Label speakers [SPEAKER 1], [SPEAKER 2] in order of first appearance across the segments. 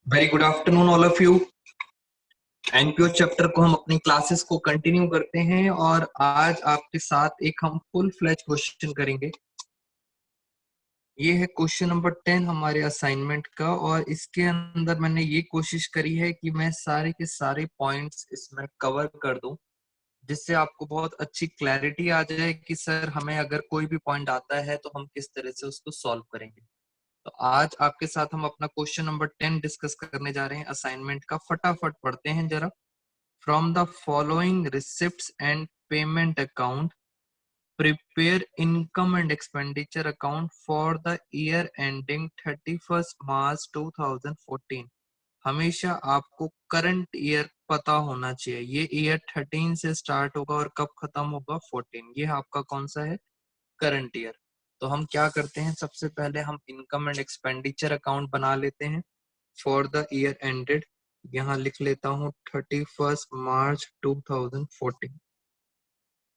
[SPEAKER 1] Very good afternoon all of you. NPO chapter को हम अपनी क्लासेस को कंटिन्यू करते हैं और आज आपके साथ एक हम फुल फ्लैज क्वेश्चन करेंगे। ये है क्वेश्चन नंबर 10 हमारे असाइनमेंट का और इसके अंदर मैंने ये कोशिश करी है कि मैं सारे के सारे पॉइंट्स इसमें कवर कर दूं, जिससे आपको बहुत अच्छी क्लैरिटी आ जाए कि सर हमें अगर कोई भी पॉइंट आता है तो हम किस तरह से उसको सॉल्व करेंगे। तो आज आपके साथ हम अपना क्वेश्चन नंबर 10 डिस्कस करने जा रहे हैं असाइनमेंट का। फटाफट पढ़ते हैं जरा। From the following receipts and payment account prepare income and expenditure account for the year ending 31 मार्च 2014। हमेशा आपको करंट ईयर पता होना चाहिए। ये ईयर 13 से स्टार्ट होगा और कब खत्म होगा 14। ये आपका कौन सा है? Current year. तो हम क्या करते हैं, सबसे पहले हम इनकम एंड एक्सपेंडिचर अकाउंट बना लेते हैं फॉर द ईयर एंडेड। यहाँ लिख लेता हूँ 31 मार्च 2014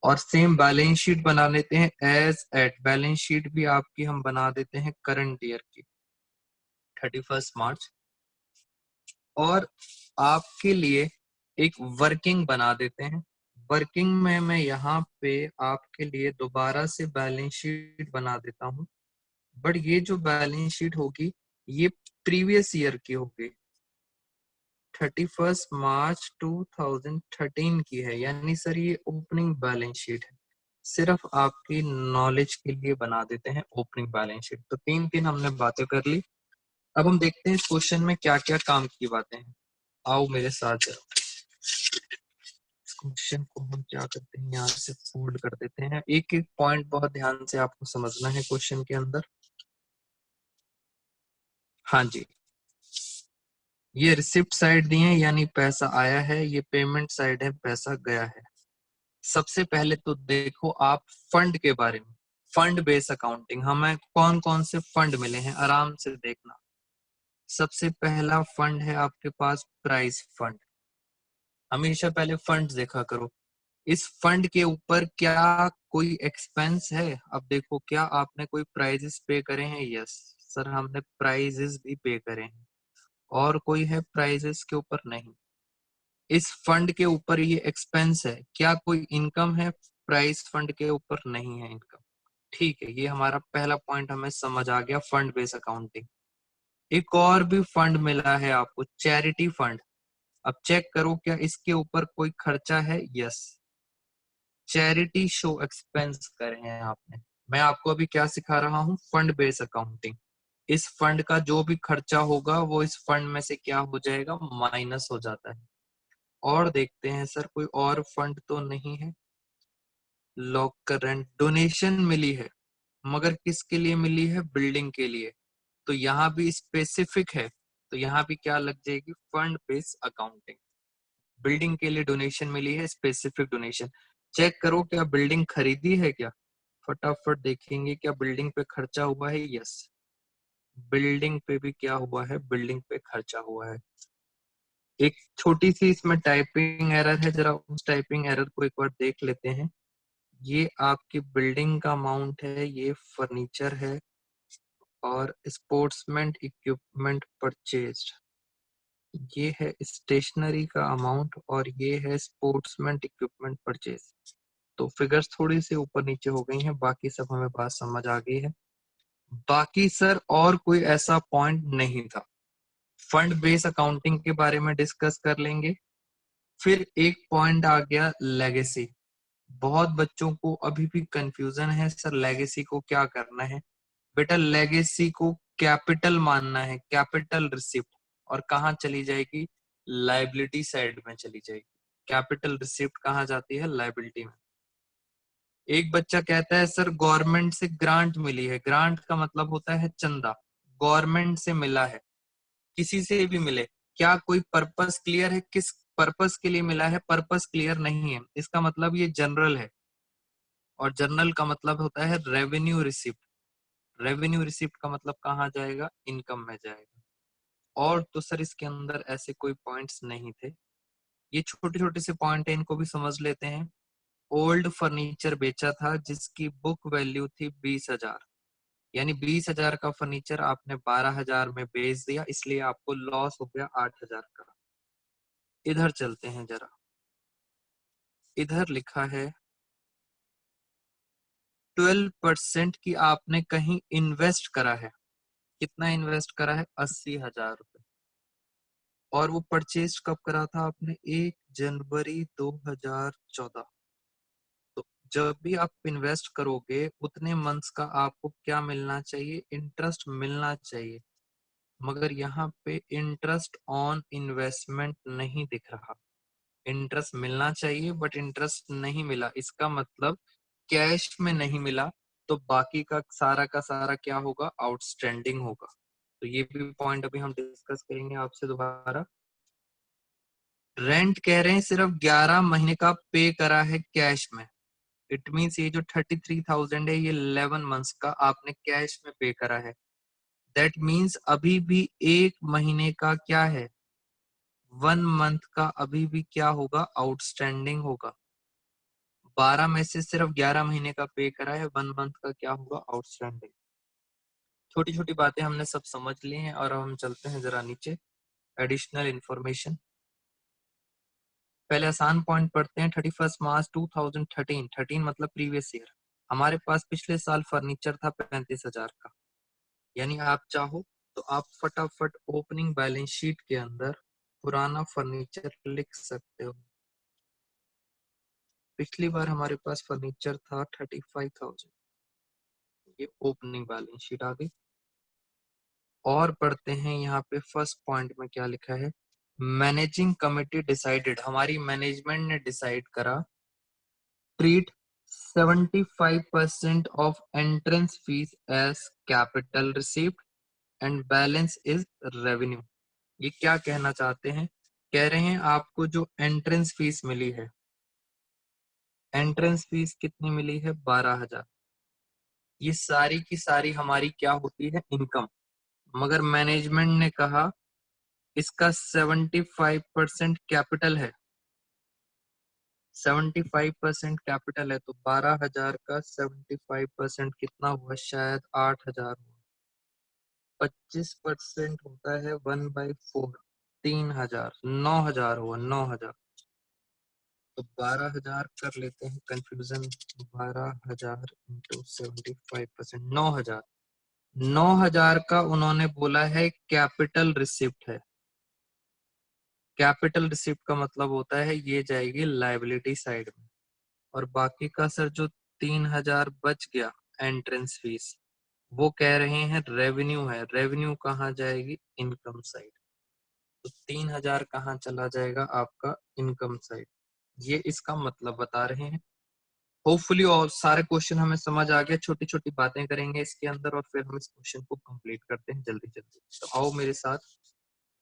[SPEAKER 1] और सेम बैलेंस शीट बना लेते हैं एज एट। बैलेंस शीट भी आपकी हम बना देते हैं करंट ईयर की 31 मार्च। और आपके लिए एक वर्किंग बना देते हैं। वर्किंग में मैं यहाँ पे आपके लिए दोबारा से बैलेंस शीट बना देता हूँ, बट ये जो बैलेंस शीट होगी ये प्रीवियस ईयर की होगी, 31 मार्च 2013 की है। यानी सर ये ओपनिंग बैलेंस शीट है। सिर्फ आपकी नॉलेज के लिए बना देते हैं ओपनिंग बैलेंस शीट। तो तीन तीन हमने बातें कर ली। अब हम देखते हैं इस क्वेश्चन में क्या क्या काम की बातें हैं। आओ मेरे साथ जरा। इस क्वेश्चन को हम क्या करते हैं, यहाँ से फोल्ड कर देते हैं। एक एक पॉइंट बहुत ध्यान से आपको समझना है क्वेश्चन के अंदर। हाँ जी, ये रिसिप्ट साइड दी है यानी पैसा आया है, ये पेमेंट साइड है पैसा गया है। सबसे पहले तो देखो आप फंड के बारे में। फंड बेस अकाउंटिंग, हमें कौन कौन से फंड मिले हैं आराम से देखना। सबसे पहला फंड है आपके पास प्राइस फंड। हमेशा पहले फंड देखा करो, इस फंड के ऊपर क्या कोई एक्सपेंस है। अब देखो क्या आपने कोई प्राइजेस पे करे हैं? यस सर, हमने प्राइजेस भी पे करे हैं। और कोई है प्राइजेस के ऊपर? नहीं। इस फंड के ऊपर ये एक्सपेंस है, क्या कोई इनकम है? प्राइस फंड के ऊपर नहीं है इनकम। ठीक है, ये हमारा पहला पॉइंट हमें समझ आ गया, फंड बेस अकाउंटिंग। एक और भी फंड मिला है आपको, चैरिटी फंड। अब चेक करो क्या इसके ऊपर कोई खर्चा है? यस, चैरिटी शो एक्सपेंस करे हैं आपने। मैं आपको अभी क्या सिखा रहा हूँ? Fund base accounting. इस फंड का जो भी खर्चा होगा वो इस फंड में से क्या हो जाएगा? माइनस हो जाता है। और देखते हैं सर कोई और फंड तो नहीं है। लॉकर रेंट डोनेशन मिली है, मगर किसके लिए मिली है? बिल्डिंग के लिए। तो यहाँ भी स्पेसिफिक है, तो यहाँ भी क्या लग जाएगी? Fund base accounting. बिल्डिंग के लिए डोनेशन मिली है, स्पेसिफिक डोनेशन। चेक करो क्या बिल्डिंग खरीदी है क्या? फटाफट देखेंगे क्या बिल्डिंग पे खर्चा हुआ है? यस, बिल्डिंग पे भी क्या हुआ है? बिल्डिंग पे खर्चा हुआ है। एक छोटी सी इसमें टाइपिंग एरर है, जरा उस टाइपिंग एरर को एक बार देख लेते हैं। ये आपकी बिल्डिंग का अमाउंट है, ये फर्नीचर है और स्पोर्ट्समैन इक्विपमेंट परचेज, ये है स्टेशनरी का अमाउंट और ये है स्पोर्ट्समैन इक्विपमेंट परचेज। तो फिगर्स थोड़ी सी ऊपर नीचे हो गई हैं, बाकी सब हमें बात समझ आ गई है। बाकी सर और कोई ऐसा पॉइंट नहीं था। फंड बेस अकाउंटिंग के बारे में डिस्कस कर लेंगे। फिर एक पॉइंट आ गया लेगेसी। बहुत बच्चों को अभी भी कंफ्यूजन है, सर लेगेसी को क्या करना है? बेटा लेगेसी को कैपिटल मानना है, कैपिटल रिसिप्ट, और कहाँ चली जाएगी? लाइबिलिटी साइड में चली जाएगी। कैपिटल रिसिप्ट कहाँ जाती है? लाइबिलिटी में। एक बच्चा कहता है सर गवर्नमेंट से ग्रांट मिली है। ग्रांट का मतलब होता है चंदा। गवर्नमेंट से मिला है, किसी से भी मिले, क्या कोई पर्पस क्लियर है? किस पर्पस के लिए मिला है? पर्पस क्लियर नहीं है, इसका मतलब ये जनरल है। और जनरल का मतलब होता है रेवेन्यू रिसिप्ट। रेवेन्यू रिसिप्ट का मतलब कहाँ जाएगा? इनकम में जाएगा। और तो सर इसके अंदर ऐसे कोई पॉइंट्स नहीं थे। ये छोटे छोटे से पॉइंट है, इनको भी समझ लेते हैं। ओल्ड फर्नीचर बेचा था जिसकी बुक वैल्यू थी 20,000। यानी 20,000 का फर्नीचर आपने 12,000 में बेच दिया, इसलिए आपको लॉस हो गया 8,000 का। इधर चलते हैं जरा, इधर लिखा है 12% की आपने कहीं इन्वेस्ट करा है। कितना इन्वेस्ट करा है? 80,000 रुपए। और वो परचेज कब करा था आपने? 1 जनवरी 2014। तो जब भी आप इन्वेस्ट करोगे उतने मंथ्स का आपको क्या मिलना चाहिए? इंटरेस्ट मिलना चाहिए। मगर यहाँ पे इंटरेस्ट ऑन इन्वेस्टमेंट नहीं दिख रहा। इंटरेस्ट मिलना चाहिए बट इंटरेस्ट नहीं मिला, इसका मतलब कैश में नहीं मिला, तो बाकी का सारा क्या होगा? आउटस्टैंडिंग होगा। तो ये भी पॉइंट अभी हम डिस्कस करेंगे आपसे दोबारा। रेंट कह रहे हैं सिर्फ 11 महीने का पे करा है कैश में। इट मीन्स ये जो 33,000 है ये 11 मंथ्स का आपने कैश में पे करा है। दैट मीन्स अभी भी 1 महीने का क्या है? 1 मंथ का अभी भी क्या होगा? आउटस्टैंडिंग होगा। 12 में से सिर्फ 11 महीने का पे करा है, 1 मंथ का क्या होगा? आउटस्टैंडिंग। छोटी छोटी बातें हमने सब समझ ली हैं और अब हम चलते हैं जरा नीचे। एडिशनल इंफॉर्मेशन, पहले आसान पॉइंट पढ़ते हैं। 31 मार्च 2013, 13 मतलब प्रीवियस ईयर, हमारे पास पिछले साल फर्नीचर था 35,000 का। यानी आप चाहो तो आप फटाफट ओपनिंग बैलेंस शीट के अंदर पुराना फर्नीचर लिख सकते हो। पिछली बार हमारे पास फर्नीचर था 35,000, ये ओपनिंग बैलेंस शीट आ गई। और पढ़ते हैं यहाँ पे फर्स्ट पॉइंट में क्या लिखा है। मैनेजिंग कमिटी डिसाइडेड, हमारी मैनेजमेंट ने डिसाइड करा, treat 75% of entrance fees as capital receipt and balance is revenue। ये क्या कहना चाहते हैं? कह रहे हैं आपको जो एंट्रेंस फीस मिली है, एंट्रेंस फीस कितनी मिली है? 12,000। ये सारी की सारी हमारी क्या होती है? इनकम। मगर मैनेजमेंट ने कहा इसका 75% कैपिटल है। 75% कैपिटल है तो 12,000 का 75% कितना हुआ? शायद 8,000 हुआ। 25% होता है 1/4, 3,000, 9,000 हुआ, 9,000। तो 12,000 कर लेते हैं, कंफ्यूजन। 12,000 इंटू 75%, 9,000। 9,000 का उन्होंने बोला है कैपिटल रिसिप्ट है। कैपिटल रिसिप्ट का मतलब होता है ये जाएगी लायबिलिटी साइड में, और बाकी का सर जो 3,000 बच गया एंट्रेंस फीस, वो कह रहे हैं रेवेन्यू है। रेवेन्यू कहाँ जाएगी? Income side. तो 3,000 कहाँ चला जाएगा? आपका इनकम साइड। ये इसका मतलब बता रहे हैं। होपफुली और सारे क्वेश्चन हमें समझ आ गया। छोटी छोटी बातें करेंगे इसके अंदर और फिर हम इस क्वेश्चन को कंप्लीट करते हैं जल्दी जल्दी। तो आओ मेरे साथ,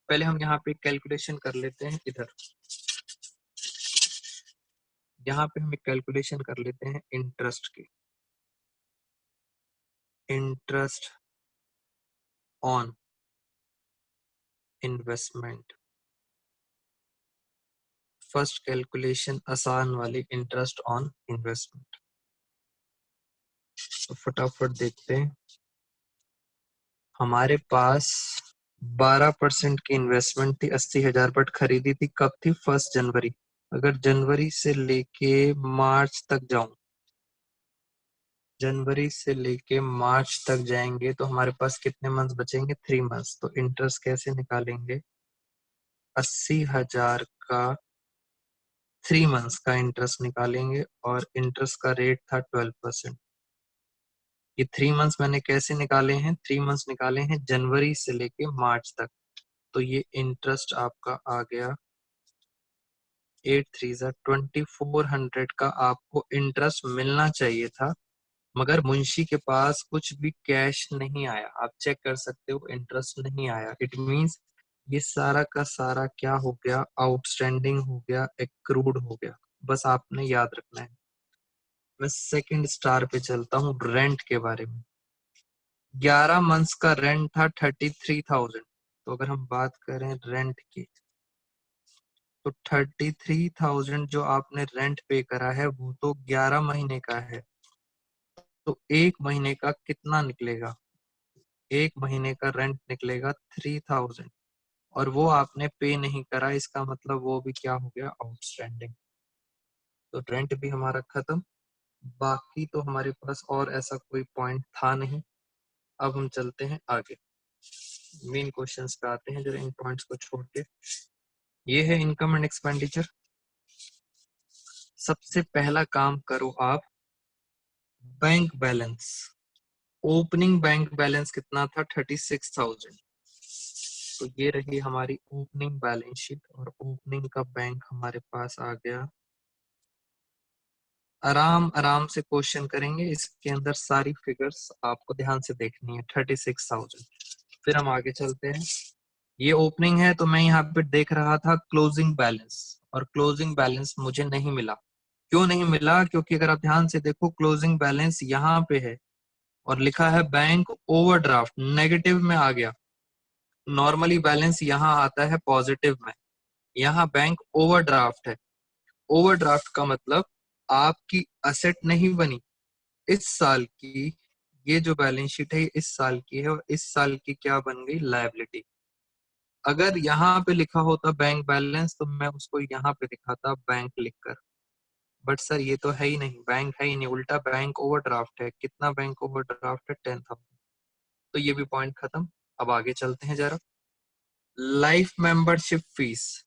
[SPEAKER 1] पहले हम यहाँ पे कैलकुलेशन कर लेते हैं। इधर यहाँ पे हम एक कैलकुलेशन कर लेते हैं इंटरेस्ट की। Interest on investment, first calculation आसान वाली, इंटरेस्ट ऑन इन्वेस्टमेंट। तो फटाफट देखते हैं। हमारे पास 12% की इन्वेस्टमेंट थी, 80,000, बट खरीदी थी कब थी? 1 जनवरी। अगर जनवरी से लेके मार्च तक जाऊं, जनवरी से लेके मार्च तक जाएंगे तो हमारे पास कितने मंथ बचेंगे? 3 मंथ्स। तो इंटरेस्ट कैसे निकालेंगे? 80,000 का 3 मंथ्स का इंटरेस्ट निकालेंगे और इंटरेस्ट का रेट था 12%। ये 3 मंथ्स मैंने कैसे निकाले हैं? 3 मंथ्स निकाले हैं जनवरी से लेके मार्च तक। तो ये इंटरेस्ट आपका आ गया 8 3 2400 का आपको इंटरेस्ट मिलना चाहिए था, मगर मुंशी के पास कुछ भी कैश नहीं आया। आप चेक कर सकते हो, इंटरेस्ट नहीं आया। इट मींस ये सारा का सारा क्या हो गया? आउटस्टैंडिंग हो गया, एक्रूड हो गया। बस आपने याद रखना है। मैं सेकंड स्टार पे चलता हूँ, रेंट के बारे में। 11 मंथ्स का रेंट था 33,000। तो अगर हम बात करें रेंट की, तो 33,000 जो आपने रेंट पे करा है वो तो 11 महीने का है। तो एक महीने का कितना निकलेगा? एक महीने का रेंट निकलेगा 3000 और वो आपने पे नहीं करा, इसका मतलब वो भी क्या हो गया? आउटस्टैंडिंग। तो रेंट भी हमारा खत्म। बाकी तो हमारे पास और ऐसा कोई पॉइंट था नहीं। अब हम चलते हैं आगे, मेन क्वेश्चंस पे आते हैं जरा इन पॉइंट्स को छोड़ के। ये है इनकम एंड एक्सपेंडिचर। सबसे पहला काम करो आप, bank balance. Opening bank balance कितना था? 36,000। तो ये रही हमारी ओपनिंग बैलेंस शीट और ओपनिंग का बैंक हमारे पास आ गया। आराम आराम से क्वेश्चन करेंगे, इसके अंदर सारी फिगर्स आपको ध्यान से देखनी है। 36,000। फिर हम आगे चलते हैं। ये ओपनिंग है तो मैं यहाँ पे देख रहा था क्लोजिंग बैलेंस, और क्लोजिंग बैलेंस मुझे नहीं मिला। क्यों नहीं मिला? क्योंकि अगर आप ध्यान से देखो क्लोजिंग बैलेंस यहाँ पे है और लिखा है बैंक ओवरड्राफ्ट, नेगेटिव में आ गया। नॉर्मली बैलेंस यहाँ आता है पॉजिटिव में, यहाँ बैंक ओवरड्राफ्ट है। ओवरड्राफ्ट का मतलब आपकी असेट नहीं बनी इस साल की। ये जो बैलेंस शीट है इस साल की है और इस साल की क्या बन गई? लायबिलिटी। अगर यहाँ पे लिखा होता बैंक बैलेंस तो मैं उसको यहाँ पे दिखाता बैंक लिखकर, बट सर ये तो है ही नहीं, बैंक है ही नहीं, उल्टा बैंक ओवरड्राफ्ट है। कितना बैंक ओवरड्राफ्ट है? 10,000। तो ये भी पॉइंट खत्म। अब आगे चलते हैं जरा। Life membership fees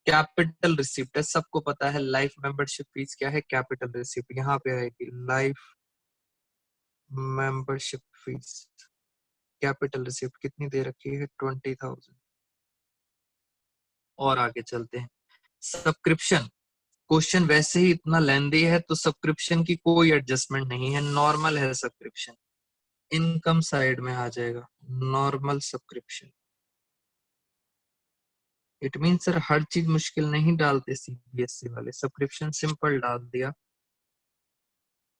[SPEAKER 1] capital receipt है, सबको पता है लाइफ मेंबरशिप फीस क्या है? Capital receipt. यहाँ पे आएगी life membership fees capital receipt, कितनी दे रखी है? 20,000। और आगे चलते हैं। सब्सक्रिप्शन, क्वेश्चन वैसे ही इतना लेंदी है तो सब्सक्रिप्शन की कोई एडजस्टमेंट नहीं है, नॉर्मल है सब्सक्रिप्शन। इनकम साइड में आ जाएगा normal subscription. It mean sir हर चीज मुश्किल नहीं डालते सीबीएसई वाले, सब्सक्रिप्शन सिंपल डाल दिया।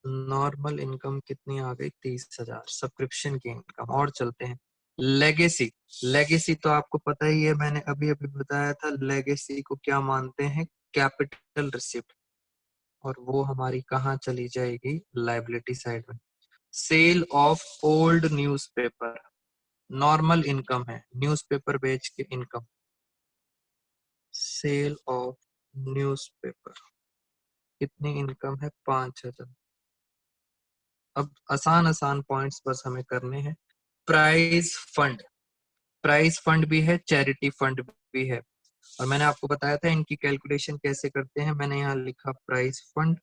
[SPEAKER 1] नॉर्मल इनकम कितनी आ गई? 30,000 सब्सक्रिप्शन की इनकम। और चलते हैं लेगेसी। लेगेसी तो आपको पता ही है, मैंने अभी अभी बताया था। लेगेसी को क्या मानते हैं? कैपिटल रिसिप्ट, और वो हमारी कहाँ चली जाएगी? लायबिलिटी साइड में। Sale of old newspaper, normal income है, न्यूज़पेपर बेच के इनकम। सेल ऑफ न्यूज़पेपर, कितनी इनकम है? 5,000। अब आसान आसान पॉइंट्स बस हमें करने हैं। प्राइज फंड, प्राइज फंड भी है, चैरिटी फंड भी है, और मैंने आपको बताया था इनकी कैलकुलेशन कैसे करते हैं। मैंने यहाँ लिखा प्राइज फंड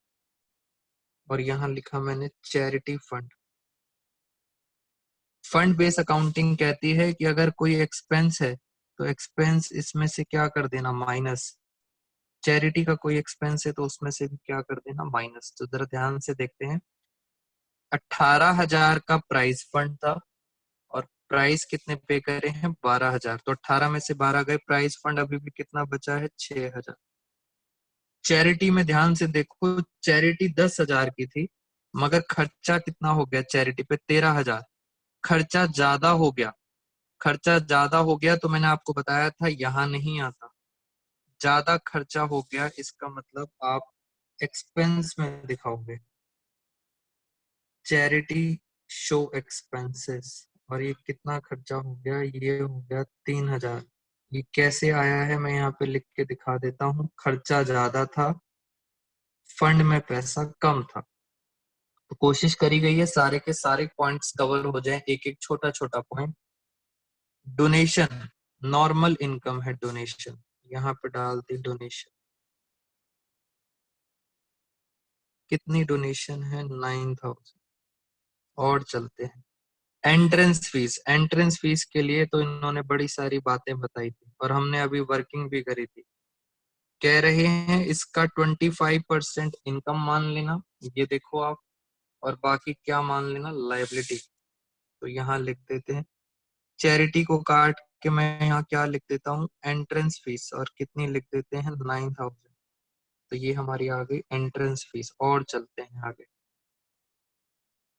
[SPEAKER 1] और यहाँ लिखा मैंने charity fund. Fund base accounting कहती है कि अगर कोई एक्सपेंस है तो एक्सपेंस इसमें से क्या कर देना? माइनस। चैरिटी का कोई एक्सपेंस है तो उसमें से भी क्या कर देना? माइनस। तो जरा ध्यान से देखते हैं। 18,000 का प्राइस फंड था और प्राइस कितने पे करे हैं? 12,000। तो 18 में से 12 गए, प्राइस फंड अभी भी कितना बचा है? 6,000। चैरिटी में ध्यान से देखो, चैरिटी 10,000 की थी मगर खर्चा कितना हो गया चैरिटी पे? 13,000। खर्चा ज्यादा हो गया, खर्चा ज्यादा हो गया तो मैंने आपको बताया था यहाँ नहीं आता। ज्यादा खर्चा हो गया इसका मतलब आप एक्सपेंस में दिखाओगे। चैरिटी शो एक्सपेंसेस, और ये कितना खर्चा हो गया? ये हो गया 3,000। ये कैसे आया है मैं यहाँ पे लिख के दिखा देता हूँ। खर्चा ज्यादा था, फंड में पैसा कम था। तो कोशिश करी गई है सारे के सारे पॉइंट्स कवर हो जाएं, एक एक छोटा छोटा पॉइंट। डोनेशन, नॉर्मल इनकम है डोनेशन, यहाँ पे डाल दी डोनेशन। कितनी डोनेशन है? 9,000। और चलते हैं। एंट्रेंस फीस, एंट्रेंस फीस के लिए तो इन्होंने बड़ी सारी बातें बताई थी और हमने अभी वर्किंग भी करी थी। कह रहे हैं इसका 25% इनकम मान लेना, ये देखो आप, और बाकी क्या मान लेना? लायबिलिटी। तो यहाँ लिख देते हैं, चैरिटी को काट के मैं यहाँ क्या लिख देता हूँ? एंट्रेंस फीस, और कितनी लिख देते हैं? 9,000। तो ये हमारी आ गई एंट्रेंस फीस। और चलते हैं आगे।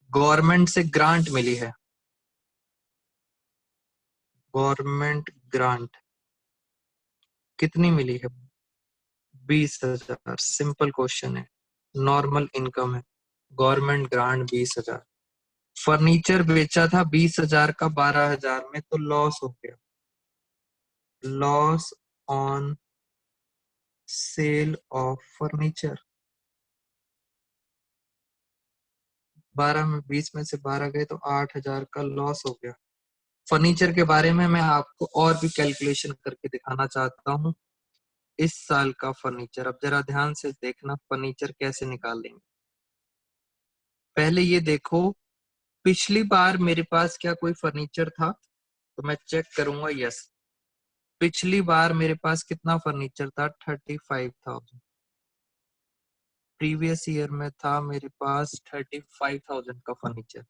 [SPEAKER 1] गवर्नमेंट से ग्रांट मिली है, गवर्नमेंट ग्रांट कितनी मिली है? 20,000। सिंपल क्वेश्चन है, नॉर्मल इनकम है, गवर्नमेंट ग्रांट 20,000। फर्नीचर बेचा था 20,000 का 12,000 में, तो लॉस हो गया। Loss on sale of furniture. 12 में 20 में से 12 गए तो 8,000 का लॉस हो गया। फर्नीचर के बारे में मैं आपको और भी कैलकुलेशन करके दिखाना चाहता हूँ। इस साल का फर्नीचर, अब जरा ध्यान से देखना फर्नीचर कैसे निकाल लेंगे। पहले ये देखो, पिछली बार मेरे पास क्या कोई फर्नीचर था, तो मैं चेक करूंगा। यस, पिछली बार मेरे पास कितना फर्नीचर था? 35,000। प्रीवियस ईयर में था मेरे पास 35,000 का फर्नीचर।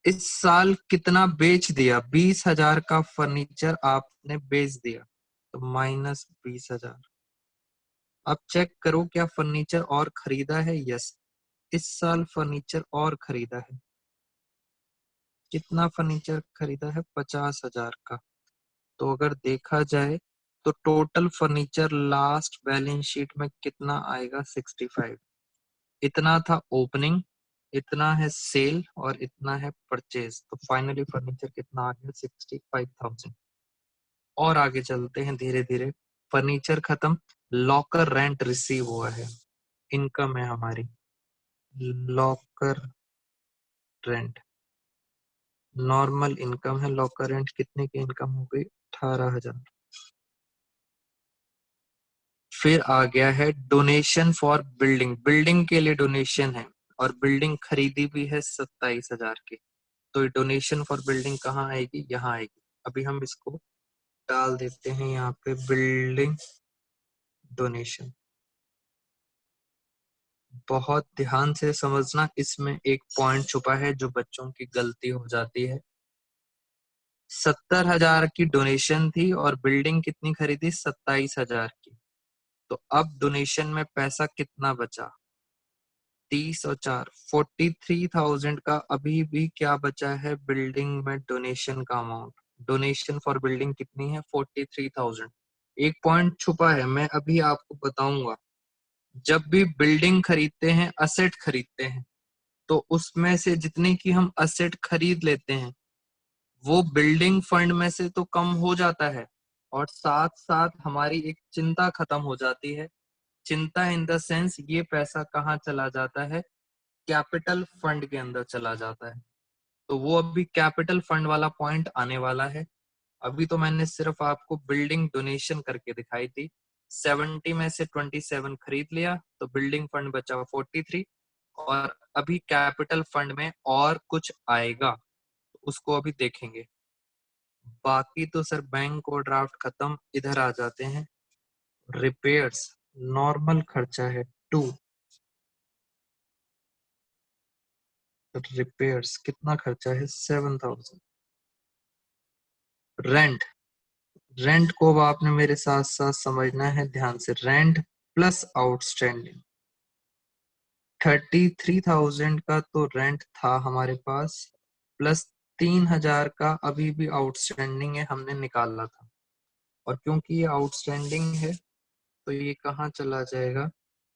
[SPEAKER 1] इस साल कितना बेच दिया? 20,000 का फर्नीचर आपने बेच दिया, तो माइनस 20,000। अब चेक करो क्या फर्नीचर और खरीदा है? यस, इस साल फर्नीचर और खरीदा है। कितना फर्नीचर खरीदा है? 50,000 का। तो अगर देखा जाए तो total furniture last balance sheet में कितना आएगा? 65। इतना था ओपनिंग, इतना है सेल और इतना है परचेज, तो फाइनली फर्नीचर कितना आ गया? 65,000। और आगे चलते हैं धीरे धीरे। फर्नीचर खत्म, लॉकर रेंट रिसीव हुआ है, इनकम है हमारी। लॉकर रेंट नॉर्मल इनकम है। लॉकर रेंट कितने की इनकम हो गई? 18,000। फिर आ गया है डोनेशन फॉर बिल्डिंग। बिल्डिंग के लिए डोनेशन है और बिल्डिंग खरीदी भी है 27,000 की। तो ये डोनेशन फॉर बिल्डिंग कहाँ आएगी? यहाँ आएगी। अभी हम इसको डाल देते हैं यहाँ पे, बिल्डिंग डोनेशन। बहुत ध्यान से समझना, इसमें एक पॉइंट छुपा है जो बच्चों की गलती हो जाती है। 70,000 की डोनेशन थी और बिल्डिंग कितनी खरीदी? 27,000 की। तो अब डोनेशन में पैसा कितना बचा? 30 और 4 43,000 का अभी भी क्या बचा है बिल्डिंग में? डोनेशन का अमाउंट। डोनेशन फॉर बिल्डिंग कितनी है? 43,000। एक पॉइंट छुपा है, मैं अभी आपको बताऊंगा। जब भी बिल्डिंग खरीदते हैं, असेट खरीदते हैं, तो उसमें से जितने की हम असेट खरीद लेते हैं वो बिल्डिंग फंड में से तो कम हो जाता है, और साथ साथ हमारी एक चिंता खत्म हो जाती है। चिंता इन द सेंस, ये पैसा कहाँ चला जाता है? कैपिटल फंड के अंदर चला जाता है। तो वो अभी कैपिटल फंड वाला पॉइंट आने वाला है। अभी तो मैंने सिर्फ आपको बिल्डिंग डोनेशन करके दिखाई थी। 70 में से 27 खरीद लिया तो बिल्डिंग फंड बचा 43, और अभी कैपिटल फंड में और कुछ आएगा, उसको अभी देखेंगे। बाकी तो सर बैंक और ड्राफ्ट खत्म। इधर आ जाते हैं। रिपेयर्स नॉर्मल खर्चा है 2। रिपेयर्स कितना खर्चा है? 7,000। रेंट, रेंट को अब आपने मेरे साथ साथ समझना है ध्यान से। रेंट प्लस आउटस्टैंडिंग, 33,000 का तो रेंट था हमारे पास, प्लस 3,000 का अभी भी आउटस्टैंडिंग है, हमने निकाला था। और क्योंकि ये आउटस्टैंडिंग है तो ये कहाँ चला जाएगा?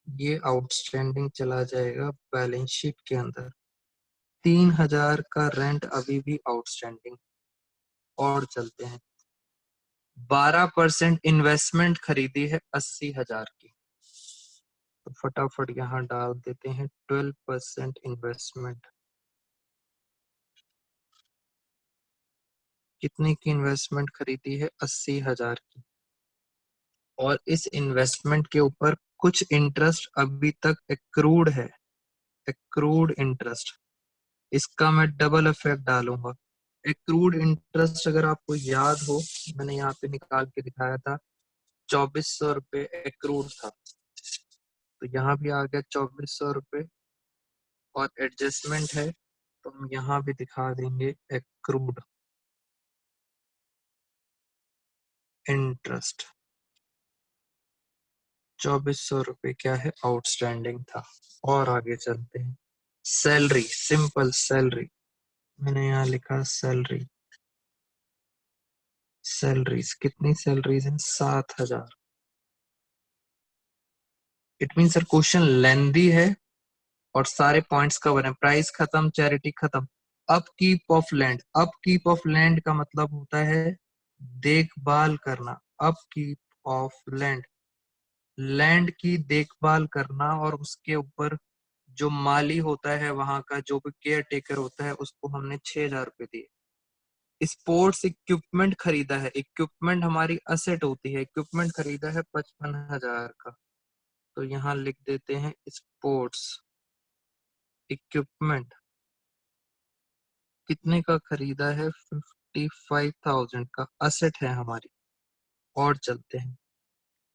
[SPEAKER 1] ये आउटस्टैंडिंग चला जाएगा बैलेंस शीट के अंदर। 3,000 का रेंट अभी भी आउटस्टैंडिंग। और चलते हैं। 12% इन्वेस्टमेंट खरीदी है 80,000 की, तो फटाफट यहाँ डाल देते हैं 12% इन्वेस्टमेंट। कितने की इन्वेस्टमेंट खरीदी है? 80,000 की। और इस इन्वेस्टमेंट के ऊपर कुछ इंटरेस्ट अभी तक एक्रूड है, एक्रूड इंटरेस्ट। इसका मैं डबल इफेक्ट डालूंगा। एक्रूड इंटरेस्ट अगर आपको याद हो, मैंने यहाँ पे निकाल के दिखाया था, 2,400 रुपये एक्रूड था, तो यहाँ भी आ गया 2,400 रुपये। और एडजस्टमेंट है तो हम यहाँ भी दिखा देंगे एक्रूड इंटरेस्ट। 2,400 रुपये क्या है? आउटस्टैंडिंग था। और आगे चलते हैं। सैलरी, सिंपल सैलरी, मैंने यहाँ लिखा सैलरी। सैलरीज कितनी? सैलरीज हैं 7,000। इट मीन सर क्वेश्चन लेंदी है और सारे पॉइंट्स कवर हैं। प्राइस खत्म, चैरिटी खत्म। Upkeep of land, upkeep of land का मतलब होता है देखभाल करना। अपकीप ऑफ लैंड, लैंड की देखभाल करना, और उसके ऊपर जो माली होता है वहां का, जो भी केयर टेकर होता है, उसको हमने 6,000 रुपये दिए। स्पोर्ट्स इक्विपमेंट खरीदा है, इक्विपमेंट हमारी असेट होती है, इक्विपमेंट खरीदा है 55,000 का, तो यहाँ लिख देते हैं स्पोर्ट्स इक्विपमेंट कितने का खरीदा है, 55,000 का असेट है हमारी। और चलते हैं,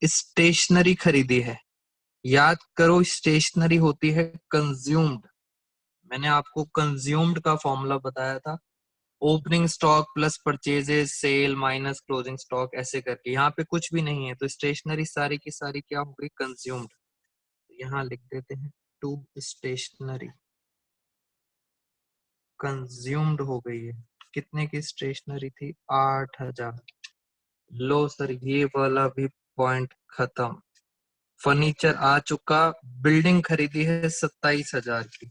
[SPEAKER 1] स्टेशनरी खरीदी है। याद करो स्टेशनरी होती है कंज्यूम्ड, मैंने आपको कंज्यूम्ड का फॉर्मूला बताया था, opening stock plus purchases sale minus closing stock, ऐसे करके। यहाँ पे कुछ भी नहीं है तो स्टेशनरी सारी की सारी क्या हो गई, कंज्यूम्ड। यहाँ लिख देते हैं टू स्टेशनरी कंज्यूम्ड हो गई है। कितने की स्टेशनरी थी, 8,000। लो सर, ये वाला भी पॉइंट खत्म। फर्नीचर आ चुका। बिल्डिंग खरीदी है 27,000 की,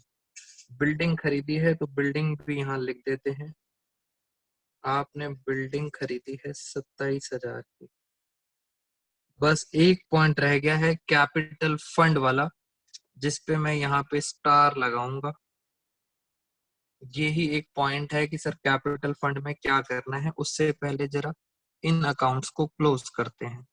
[SPEAKER 1] बिल्डिंग खरीदी है तो बिल्डिंग भी यहाँ लिख देते हैं। आपने बिल्डिंग खरीदी है 27,000 की। बस एक पॉइंट रह गया है कैपिटल फंड वाला, जिसपे मैं यहाँ पे स्टार लगाऊंगा। ये ही एक पॉइंट है कि सर कैपिटल फंड में क्या करना है। उससे पहले जरा इन अकाउंट्स को क्लोज करते हैं,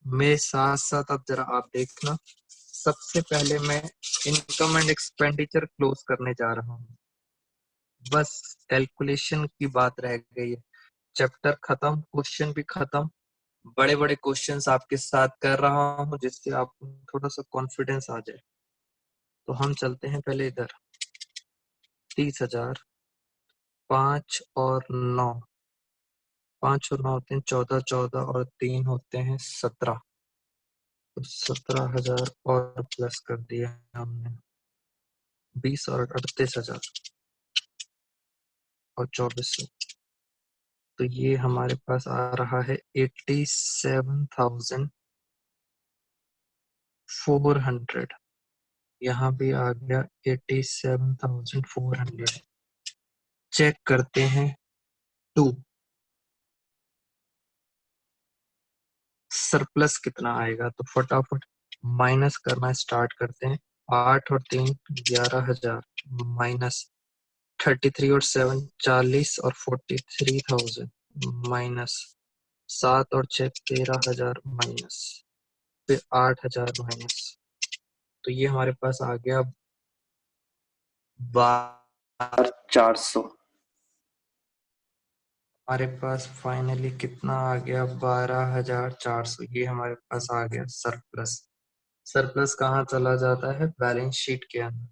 [SPEAKER 1] मेरे साथ साथ अब जरा आप देखना। सबसे पहले मैं इनकम एंड एक्सपेंडिचर क्लोज करने जा रहा हूँ। बस कैलकुलेशन की बात रह गई है। चैप्टर खत्म, क्वेश्चन भी खत्म। बड़े बड़े क्वेश्चंस आपके साथ कर रहा हूँ जिससे आपको थोड़ा सा कॉन्फिडेंस आ जाए। तो हम चलते हैं पहले इधर। 30,000, 5 और 9, 5 और 9 होते हैं 14, 14 और 3 होते हैं 17। तो 17,000 और प्लस कर दिया हमने। 20 और 38,000 और 2400। तो ये हमारे पास आ रहा है 87,400। यहाँ भी आ गया 87,400। चेक करते हैं टू सरप्लस कितना आएगा, तो फटाफट माइनस करना स्टार्ट करते हैं। 8 और 3 11,000 माइनस 33 और 7 40 और 43,000 माइनस 7 और 6 13,000 माइनस फिर 8,000 माइनस। तो ये हमारे पास आ गया 12,400। हमारे पास फाइनली कितना आ गया, 12,400। ये हमारे पास आ गया सरप्लस। सरप्लस कहाँ चला जाता है, बैलेंस शीट के अंदर।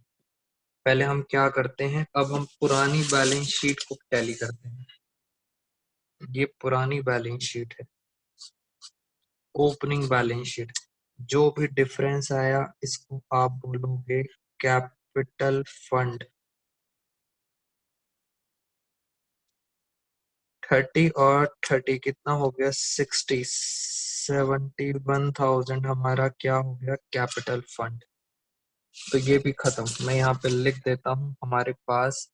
[SPEAKER 1] पहले हम क्या करते हैं, अब हम पुरानी बैलेंस शीट को टैली करते हैं। ये पुरानी बैलेंस शीट है, ओपनिंग बैलेंस शीट। जो भी डिफरेंस आया इसको आप बोलोगे कैपिटल फंड। 30 और 30 कितना हो गया, 60। 71,000 हमारा क्या हो गया, कैपिटल फंड। तो ये भी खत्म। मैं यहाँ पे लिख देता हूँ हमारे पास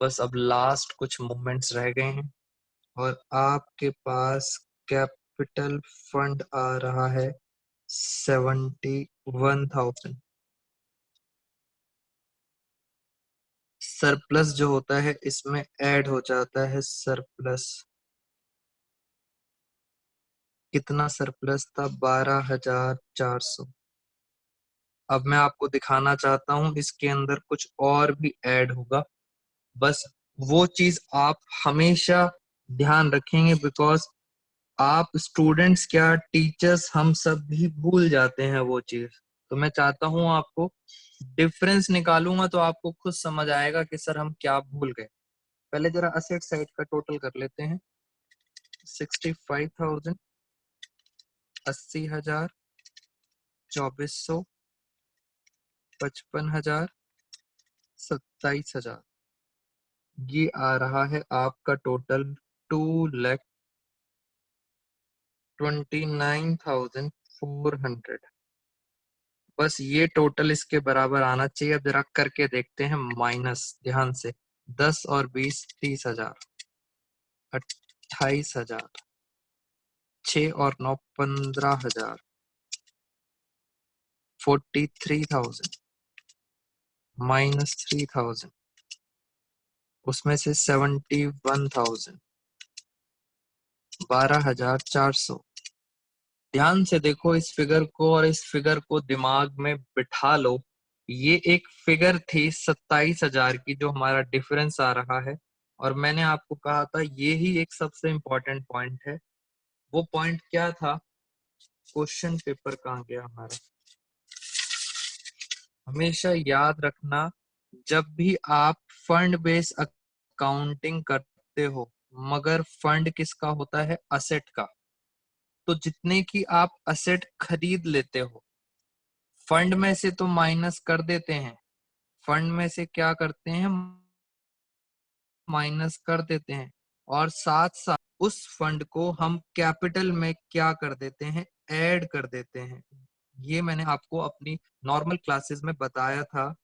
[SPEAKER 1] बस अब लास्ट कुछ मूवमेंट्स रह गए हैं, और आपके पास कैपिटल फंड आ रहा है 71,000। सरप्लस जो होता है इसमें ऐड हो जाता है सरप्लस। कितना सरप्लस था, 12,400। अब मैं आपको दिखाना चाहता हूं इसके अंदर कुछ और भी ऐड होगा। बस वो चीज आप हमेशा ध्यान रखेंगे, बिकॉज आप स्टूडेंट्स क्या टीचर्स हम सब भी भूल जाते हैं वो चीज। तो मैं चाहता हूं आपको डिफरेंस निकालूंगा तो आपको खुद समझ आएगा कि सर हम क्या भूल गए। पहले जरा असेट साइड का टोटल कर लेते हैं। 65,000, 80,000, 2400, 55,000, 27,000। ये आ रहा है आपका टोटल 2,29,400। बस ये टोटल इसके बराबर आना चाहिए। अब जरा करके देखते हैं माइनस, ध्यान से। 10 और 20 30,000, 28,000, 6 और 9 15,000, 43,000 माइनस 3,000, उसमें से 71,000, 12,400। ध्यान से देखो इस फिगर को और इस फिगर को दिमाग में बिठा लो। ये एक फिगर थी 27,000 की जो हमारा डिफरेंस आ रहा है, और मैंने आपको कहा था ये ही एक सबसे इंपॉर्टेंट पॉइंट है। वो पॉइंट क्या था? क्वेश्चन पेपर कहाँ गया हमारा? हमेशा याद रखना, जब भी आप फंड बेस अकाउंटिंग करते हो, मगर फंड किसका होता है? असेट का। तो जितने की आप असेट खरीद लेते हो, फंड में से तो माइनस कर देते हैं। फंड में से क्या करते हैं? माइनस कर देते हैं। और साथ साथ उस फंड को हम कैपिटल में क्या कर देते हैं? ऐड कर देते हैं। ये मैंने आपको अपनी नॉर्मल क्लासेस में बताया था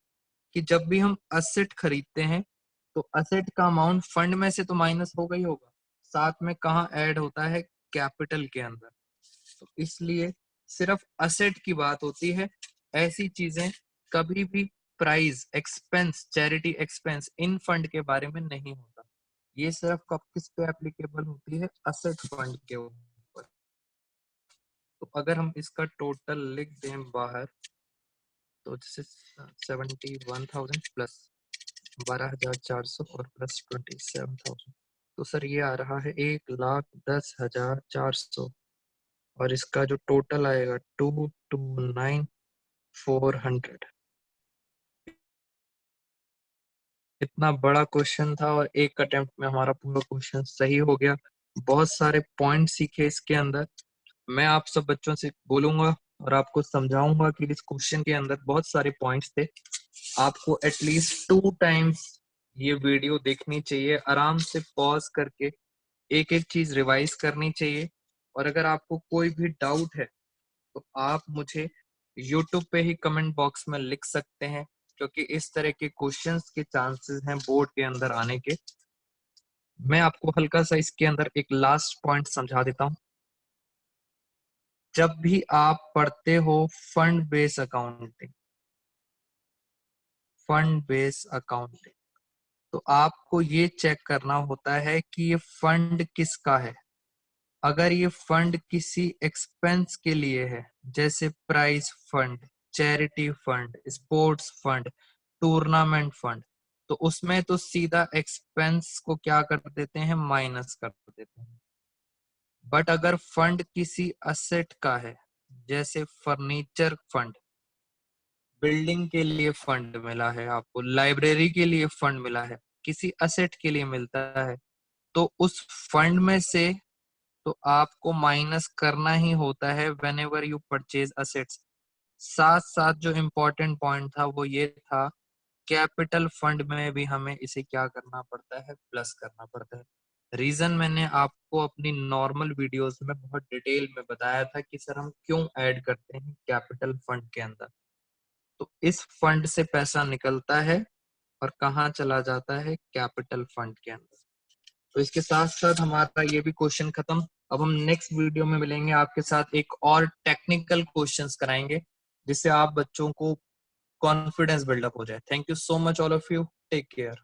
[SPEAKER 1] कि जब भी हम असेट खरीदते हैं तो असेट का अमाउंट फंड में से तो माइनस होगा ही होगा, साथ में कहाँ ऐड होता है? कैपिटल के अंदर। तो इसलिए सिर्फ असेट की बात होती है, ऐसी चीजें कभी भी प्राइस, एक्सपेंस, चैरिटी एक्सपेंस इन फंड के बारे में नहीं होता। ये सिर्फ कब किस पे एप्लीकेबल होती है? असेट फंड के ऊपर। तो अगर हम इसका टोटल लिख दें बाहर, तो जैसे 71,000 प्लस 12,400 और प्लस 27,000, तो सर ये आ रहा है 1,10,400। और इसका जो टोटल आएगा 229,400। इतना बड़ा क्वेश्चन था और एक अटेम्प्ट में हमारा पूरा क्वेश्चन सही हो गया। बहुत सारे पॉइंट सीखे इसके अंदर। मैं आप सब बच्चों से बोलूंगा और आपको समझाऊंगा कि इस क्वेश्चन के अंदर बहुत सारे पॉइंट्स थे। आपको एटलीस्ट 2 टाइम्स ये वीडियो देखनी चाहिए, आराम से पॉज करके एक एक चीज रिवाइज करनी चाहिए। और अगर आपको कोई भी डाउट है तो आप मुझे YouTube पे ही कमेंट बॉक्स में लिख सकते हैं, क्योंकि इस तरह के क्वेश्चंस के चांसेस हैं बोर्ड के अंदर आने के। मैं आपको हल्का सा इसके अंदर एक लास्ट पॉइंट समझा देता हूँ। जब भी आप पढ़ते हो fund base accounting, fund base accounting, तो आपको ये चेक करना होता है कि ये फंड किसका है। अगर ये फंड किसी एक्सपेंस के लिए है, जैसे prize fund, charity fund, sports fund, tournament fund, तो उसमें तो सीधा एक्सपेंस को क्या कर देते हैं? माइनस कर देते हैं। बट अगर फंड किसी असेट का है, जैसे फर्नीचर फंड, बिल्डिंग के लिए फंड मिला है आपको, लाइब्रेरी के लिए फंड मिला है, किसी असेट के लिए मिलता है, तो उस फंड में से तो आपको माइनस करना ही होता है when ever you purchase assets. साथ साथ जो इम्पोर्टेंट पॉइंट था वो ये था, कैपिटल फंड में भी हमें इसे क्या करना पड़ता है? प्लस करना पड़ता है। रीजन मैंने आपको अपनी नॉर्मल वीडियोस में बहुत डिटेल में बताया था कि सर हम क्यों ऐड करते हैं कैपिटल फंड के अंदर। तो इस फंड से पैसा निकलता है और कहाँ चला जाता है? कैपिटल फंड के अंदर। तो इसके साथ साथ हमारा ये भी क्वेश्चन खत्म। अब हम नेक्स्ट वीडियो में मिलेंगे, आपके साथ एक और टेक्निकल क्वेश्चंस कराएंगे जिससे आप बच्चों को कॉन्फिडेंस बिल्डअप हो जाए। Thank you so much all of you, take care.